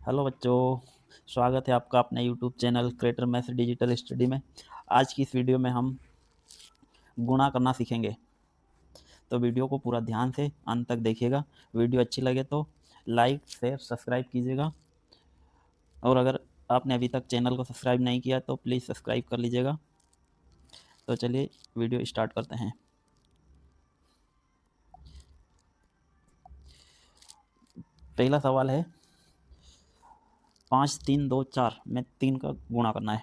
Hello बच्चों, स्वागत है आपका अपने YouTube channel creator maths digital study में। आज की इस वीडियो में हम गुणा करना सीखेंगे, तो वीडियो को पूरा ध्यान से अंत तक देखिएगा। वीडियो अच्छी लगे तो लाइक शेयर सब्सक्राइब कीजिएगा, और अगर आपने अभी तक चैनल को सब्सक्राइब नहीं किया तो प्लीज़ सब्सक्राइब कर लीजिएगा। तो चलिए वीडियो स्टार्ट करते हैं। पहला सवाल है 5 3 2 4 में 3 का गुणा करना है।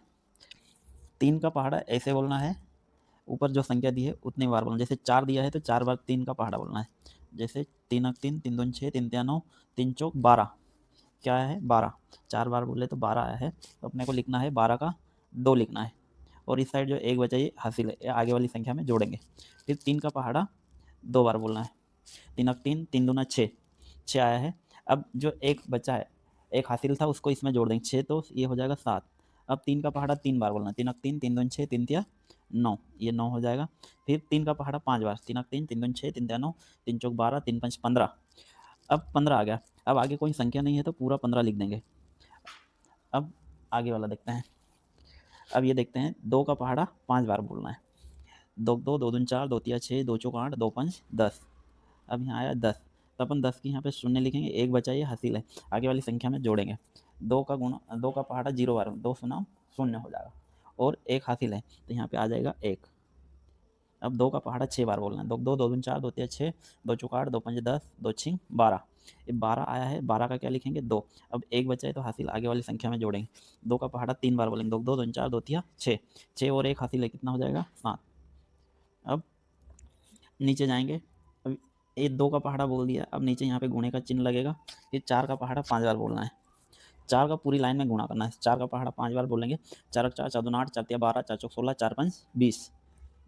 3 का पहाड़ा ऐसे बोलना है, ऊपर जो संख्या दी है उतनी बार बोलना। जैसे 4 दिया है तो 4 बार 3 का पहाड़ा बोलना है। जैसे 3 अक 3, 3 दूनी 6, 3 तिया 9, 3 चौक 12। क्या है 12, 4 बार बोले तो 12 आया है, तो अपने को लिखना है 12 का 2 लिखना है। और इस साइड जो एक बचा ये हासिल है, ये आगे वाली संख्या में जोड़ेंगे। फिर 3 का पहाड़ा 2 बार बोलना है। 3 अक 3, 3 दूना 6, 6 आया है। अब जो एक बचा है, एक हासिल था, उसको इसमें जोड़ देंगे 6, तो ये हो जाएगा 7। अब 3 का पहाड़ा 3 बार बोलना है। 3 अक 3, 3 दूनी 6, 3 तिया 9, ये 9 हो जाएगा। फिर 3 का पहाड़ा 5 बार। 3 अक 3, 3 दूनी 6, 3 तिया 9, 3 चौक 12, 3 पंच 15। अब 15 आ गया। अब आगे कोई संख्या नहीं है तो पूरा 15 लिख देंगे। अब आगे वाला देखते हैं। अब ये देखते हैं 2 का पहाड़ा 5 बार बोलना है। 2 2, 2 दूनी 4, 2 तिया 6, 2 चौक 8, 2 पंच 10। अब यहाँ आया 10, तो अपन 10 की यहाँ पे शून्य लिखेंगे, एक बचा ये हासिल है, आगे वाली संख्या में जोड़ेंगे। 2 का पहाड़ा 0 बार, 2 सुना शून्य हो जाएगा, और एक हासिल है तो यहाँ पे आ जाएगा 1। अब 2 का पहाड़ा 6 बार बोलना है। 2 2, 2 दूनी 4, 2 तिया 6, 2 चौक 8, 2 पंच 10, 2 छिंग 12। ये 12 आया है, 12 का क्या लिखेंगे 2। अब एक बचा है तो हासिल आगे वाली संख्या में जोड़ेंगे। 2 का पहाड़ा 3 बार बोलेंगे। 2 2 दूनी 4, 2 तिया 6, 6 और एक हासिल है, कितना हो जाएगा 7। अब नीचे जाएंगे। अब ये 2 का पहाड़ा बोल दिया, अब नीचे यहाँ पे गुणे का चिन्ह लगेगा। फिर 4 का पहाड़ा 5 बार बोलना है। 4 का पूरी लाइन में गुणा करना है। 4 का पहाड़ा 5 बार बोलेंगे। 4 अक 4, 4 दूना 8, 4 तिया 12, 4 चौक 16, 4 पंच 20।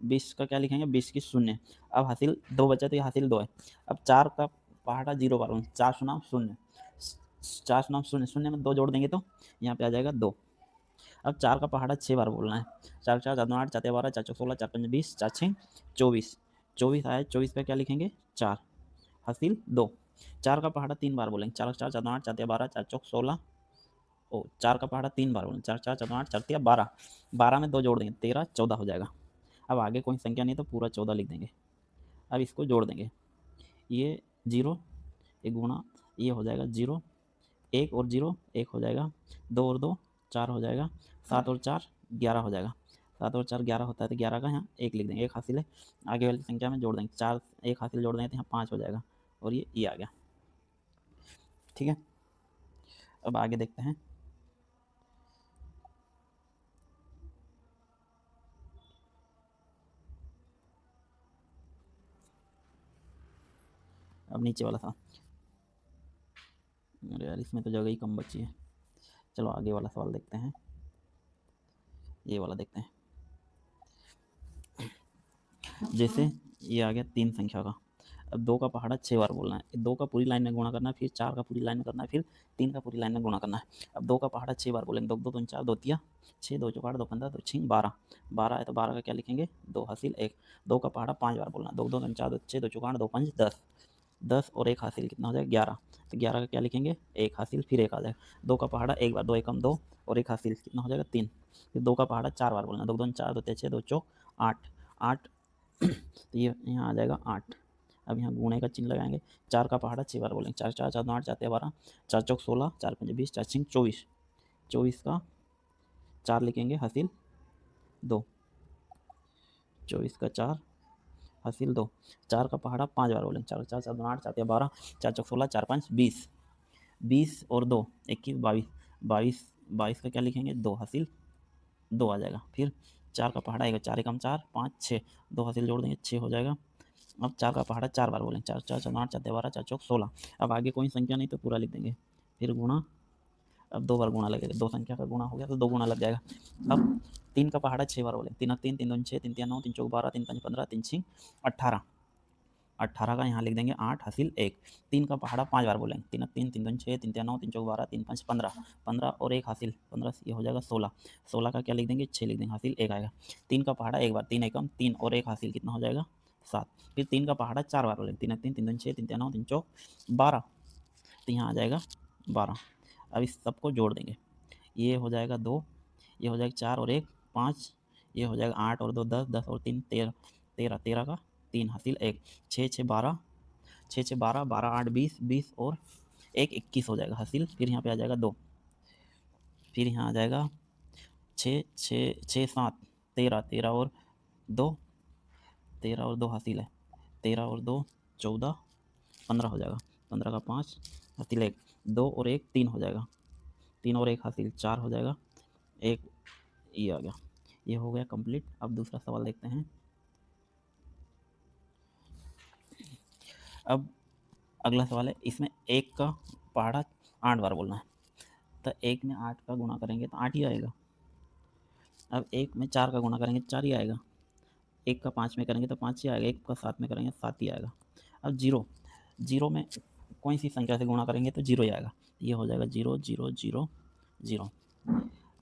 20 का क्या लिखेंगे 20 की शून्य। अब हासिल 2 बचा तो ये हासिल 2 है। अब 4 का पहाड़ा 0 बार बोलेंगे। 4 सुना शून्य, 4 सुना शून्य, शून्य में 2 जोड़ देंगे तो यहाँ पे आ जाएगा 2। अब 4 का पहाड़ा 6 बार बोलना है। 4 4, 4 दूना 8, 4 तिया 12, 4 चौक 16, 4 पंच 20, 4 6 24। 24 आया, 24 का क्या लिखेंगे 4, हासिल 2। 4 का पहाड़ा 3 बार बोलेंगे। 4 4, 4 दूना 8, 4 तिया 12, 4 चौक 16, 4 का पहाड़ा 3 बार बोलेंगे। 4 4, 4 दूना 8, 4 तिया 12, 12 में 2 जोड़ देंगे 13, 14 हो जाएगा। अब आगे कोई संख्या नहीं तो पूरा 14 लिख देंगे। अब इसको जोड़ देंगे, ये 0, ये गुणा, ये हो जाएगा 0, 1 और 0 1 हो जाएगा, 2 और 2 4 हो जाएगा, 7 और 4 11 हो जाएगा। 7 और 4 11 होता है, तो 11 का यहाँ 1 लिख देंगे, एक हासिल है, आगे वाली संख्या में जोड़ देंगे। 4 एक हासिल जोड़ देंगे तो यहाँ 5 हो जाएगा, और ये आ गया। ठीक है, अब आगे देखते हैं। अब नीचे वाला था, अरे यार इसमें तो जगह ही कम बची है। चलो आगे वाला सवाल देखते हैं, ये वाला देखते हैं। जैसे ये आ गया 3 संख्या का। अब 2 का पहाड़ा 6 बार बोलना है। 2 का पूरी लाइन में गुणा करना है, फिर 4 का पूरी लाइन में करना है, फिर 3 का पूरी लाइन में गुणा करना है। अब 2 का पहाड़ा 6 बार बोलेंगे। 2 2 दूनी 4, 2 तिया 6, 2 चौक 8, 2 15, 2 छिंग 12। 12 है तो 12 का क्या लिखेंगे 2 हासिल 1। 2 का पहाड़ा 5 बार बोलना है। 2 2 दूनी 4, 2 6, 2 चौक 8, 2 5 10, 10 और एक हासिल कितना हो जाएगा 11। तो 11 का क्या लिखेंगे 1 हासिल, फिर 1 आ जाएगा। 2 का पहाड़ा 1 बार, 2 एकम 2 और एक हासिल कितना हो जाएगा 3। फिर 2 का पहाड़ा 4 बार बोलना है। 2 2 4, 2 तिया 6, 2 चौक 8, 8 तो ये यहाँ आ जाएगा 8। अब यहाँ गुणे का चिन्ह लगाएंगे। 4 का पहाड़ा 6 बार बोलेंगे। 4 4, 4 2 8, 4 तिया 12, 4 चौक 16, 4 पंच 20, 4 छिंग 24। 24 का 4 लिखेंगे हासिल 2, 24 का 4 हासिल 2। 4 का पहाड़ा 5 बार बोलेंगे। 4 4, 4 2 8, 4 तिया 12, 4 चौक 16, 4 5 20। 20 और 2 21, 22, 22, 22 का क्या लिखेंगे 2 हासिल 2 आ जाएगा। फिर 4 का पहाड़ा आएगा। 4 एकम 4, 5 6, 2 हासिल जोड़ देंगे 6 हो जाएगा। अब 4 का पहाड़ा 4 बार बोलेंगे। 4 4, 4 8, 4 तिया 12, 4 चौक 16। अब आगे कोई संख्या नहीं तो पूरा लिख देंगे। फिर गुणा, अब 2 बार गुणा लगेगा। 2 संख्या का गुणा हो गया तो 2 गुणा लग जाएगा। अब 3 का पहाड़ा 6 बार बोलेंगे। 3 अक 3, 3 दूनी 6, 3 तिया 9, 3 चौक 12, 3 पंच 15, 3 छिंग 18। 18 का यहाँ लिख देंगे 8 हासिल 1। 3 का पहाड़ा 5 बार बोलेंगे। 3 अक 3, 3 दूनी 6, 3 तिया 9, 3 चौक 12, 3 पंच 15, 15 और एक हासिल 15 से ये हो जाएगा 16। 16 का क्या लिख देंगे 6 लिख देंगे, हासिल 1 आएगा। 3 का पहाड़ा 1 बार, 3 एकम 3 और एक हासिल कितना हो जाएगा 7। फिर 3 का पहाड़ा 4 बार बोलेंगे। 3 अक 3, 3 दूनी 6, 3 तिया 9, 3 चौक 12, तो यहाँ आ जाएगा 12। अब इस सबको जोड़ देंगे। ये हो जाएगा 2, ये हो जाएगा 4 और 1 5, ये हो जाएगा 8 और 2 10, 10 और 3 13, 13 13 का 3 हासिल 1, 6 6 12, 6 6 12, 12 8 20, 20 और 1 21 हो जाएगा हासिल। फिर यहाँ पे आ जाएगा 2, फिर यहाँ आ जाएगा 6 6 6 7 13, 13 और 2, 13 और 2 हासिल है, 13 और 2 14, 15 हो जाएगा, 15 का 5 हासिल 1, 2 और 1 3 हो जाएगा, 3 और 1 हासिल 4 हो जाएगा, 1 ये आ गया। ये हो गया कंप्लीट। अब दूसरा सवाल देखते हैं। अब अगला सवाल है, इसमें 1 का पहाड़ा 8 बार बोलना है, तो 1 में 8 का गुणा करेंगे तो 8 ही आएगा। अब 1 में 4 का गुणा करेंगे तो 4 ही आएगा, 1 का 5 में करेंगे तो 5 ही आएगा, 1 का 7 में करेंगे 7 ही आएगा। अब जीरो, जीरो में कोई सी संख्या से गुणा करेंगे तो जीरो ही आएगा, ये हो जाएगा 0 0 0 0।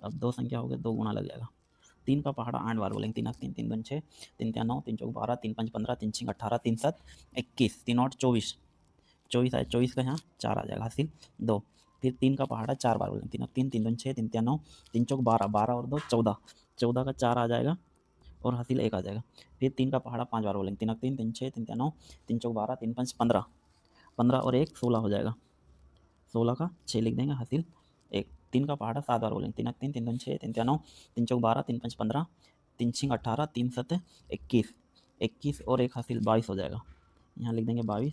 अब दो संख्या हो गए, 2 गुणा लग जाएगा। 3 का पहाड़ा 8 बार बोलेंगे, 3 1 3 3 2 6, 3 3 9, 3 4 12, 3 5 15, 3 6 18, 3 7 21, 3 8 24, 24 आए, 24 का यहाँ 4 आ जाएगा हासिल 2। फिर 3 का पहाड़ा 4 बार बोलेंगे, 3 3 3 2 6, 3 3 9, 3 4 12, 12 और 2 14, 14 का 4 आ जाएगा और हासिल 1 आ जाएगा। फिर 3 का पहाड़ा 5 बार बोलेंगे, 3 3 3 6, 3 3 9, 3 4 12, 3 5 15, 15 और 1 16 हो जाएगा, 16 का 6 लिख देंगे हासिल 1। 3 का पहाड़ा 7 बार बोलेंगे, 3 3 3 2 6, 3 3 9, 3 4 12, 3 5 15, 3 6 18, 3 7 21, 21 और 1 हासिल 22 हो जाएगा, यहाँ लिख देंगे 22।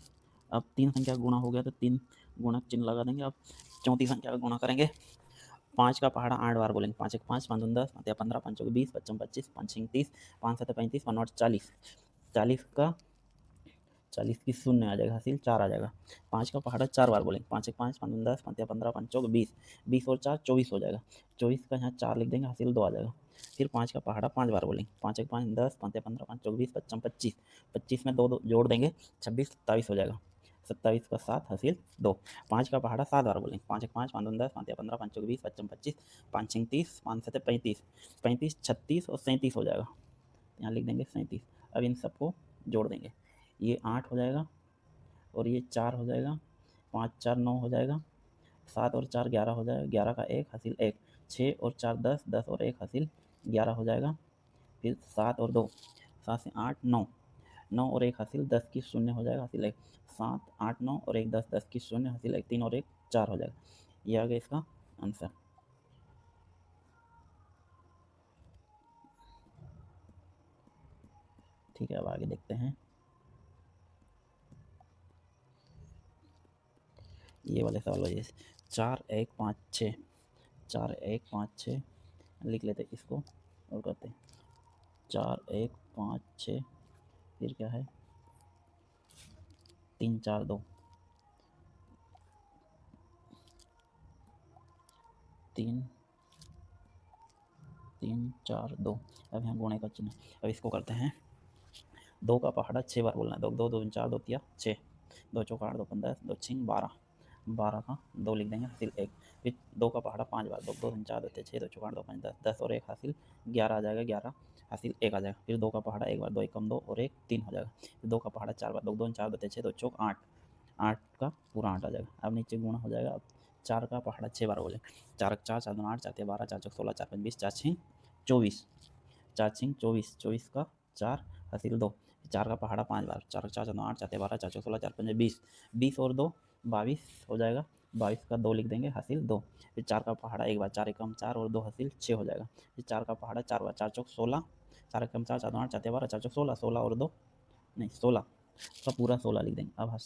अब 3 संख्या का गुणा हो गया तो 3 गुणक चिन्ह लगा देंगे। अब चौथी संख्या का गुणा करेंगे, 5 का पहाड़ा 8 बार बोलेंगे, 5 1 5, 5 2 10, 5 15, 5 2 20, 5 25, 5 6 30, 5 7 35, 5 8 40, 40 का 40 की शून्य आ जाएगा हासिल 4 आ जाएगा। 5 का पहाड़ा 4 बार बोलेंगे, 5 1 5, 5 2 10, 5 15, 5 4 20, 20 और 4 24 हो जाएगा, 24 का यहाँ 4 लिख देंगे हासिल 2 आ जाएगा। फिर 5 का पहाड़ा 5 बार बोलेंगे, 5 1 5 10, 5 15, 5 4 20, 25 25, 25 में 2 जोड़ देंगे 26 27 हो जाएगा, 27 का 7 हासिल 2। 5 का पहाड़ा 7 बार बोलेंगे, 5 1 5, 5 2 10, 5 15, 5 4 20, 25 25, 5 6 30, 5 7 35, 35 36 और 37 हो जाएगा, यहाँ लिख देंगे 37। अब इन सबको जोड़ देंगे, ये 8 हो जाएगा और ये 4 हो जाएगा, 5 4 9 हो जाएगा, 7 और 4 11 हो जाएगा, 11 का 1 हासिल 1, 6 और 4 10, 10 और 1 हासिल 11 हो जाएगा। फिर 7 और 2, 7 से 8 9, 9 और 1 हासिल 10 की शून्य हो जाएगा हासिल 1, 7 8 9 और 1 10, 10 की शून्य हासिल 1, 3 और 1 4 हो जाएगा। ये आ गया इसका आंसर। ठीक है, अब आगे देखते हैं। ये वाले सवाल हो, 4 1 5 6, 4 1 5 6 लिख लेते इसको और करते हैं 4 1 5 6, फिर क्या है 3 4 2, 3 3 4 2। अब यहाँ गुणे का चिन्ह, अब इसको करते हैं। 2 का पहाड़ा 6 बार बोलना है, 2 2 2 4 2 तिया 6, 2 चौका 8 2 15, 2 6 12, 12 का 2 लिख देंगे हासिल 1। फिर 2 का पहाड़ा 5 बार, 2 2 3 4 2 6, 2 चौका 8 2 5 10, 10 और 1 हासिल 11 आ जाएगा, 11 हासिल 1 आ जाएगा। फिर 2 का पहाड़ा 1 बार, 2 1 कम 2 और 1 3 हो जाएगा। फिर 2 का पहाड़ा 4 बार, 2 2 4 2 6, 2 चौक 8, 8 का पूरा 8 आ जाएगा। अब नीचे गुणा हो जाएगा। अब 4 का पहाड़ा 6 बार बोले, 4 4 4 2 8, 4 12, 4 चौक 16, 4 5 20, 4 6 24, 4 6 24, 24 का 4 हासिल 2। 4 का पहाड़ा 5 बार, 4 4 9 8, 4 12, 4 चौक 16, 4 5 20, 20 और 2 22 हो जाएगा, 22 का 2 लिख देंगे हासिल 2। फिर 4 का पहाड़ा 1 बार, 4 एकम 4 और 2 हासिल 6 हो जाएगा। फिर 4 का पहाड़ा 4 बार, 4 चौक 16, 4 एकम 4, 4 2 8, 4 12, 4 चौक 16, 16 और 2 नहीं 16 का पूरा 16 लिख देंगे। अब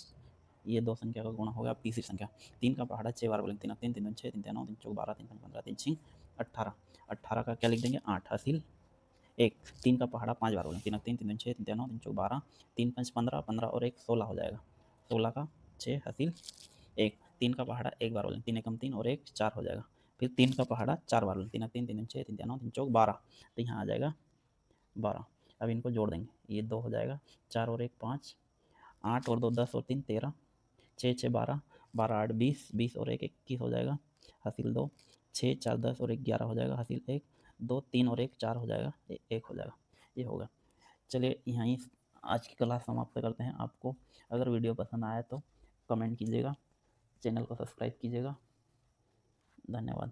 ये दो संख्या का गुणा होगा। अब तीसरी संख्या, 3 का पहाड़ा 6 बार बोलेंगे, 3 3 3 6, 3 9, 3 चौक 12, 3 5 15, 3 6 18, 18 का क्या लिख देंगे 8 हासिल 1। 3 का पहाड़ा 5 बार बोलेंगे, 3 3 3 6, 3 9, 3 चौक 12, 3 5 15, 15 और 1 16 हो जाएगा, 16 का 6 हासिल 1। 3 का पहाड़ा 1 बार बोलेंगे, 3 एकम 3 और 1 4 हो जाएगा। फिर 3 का पहाड़ा 4 बार बोलेंगे, 3 3 3 6, 3 9, 3 चौक 12, तो यहाँ आ जाएगा 12। अब इनको जोड़ देंगे, ये 2 हो जाएगा, 4 और 1 5, 8 और 2 10 और 3 13, 6 6 12, 12 8 20, 20 और 1 21 हो जाएगा हासिल 2, 6 4 10 और 1 11 हो जाएगा हासिल 1, 2 3 और 1 4 हो जाएगा, 1 हो जाएगा। ये होगा। चलिए यहीं आज की क्लास समाप्त करते हैं। आपको अगर वीडियो पसंद आया तो कमेंट कीजिएगा, चैनल को सब्सक्राइब कीजिएगा। धन्यवाद।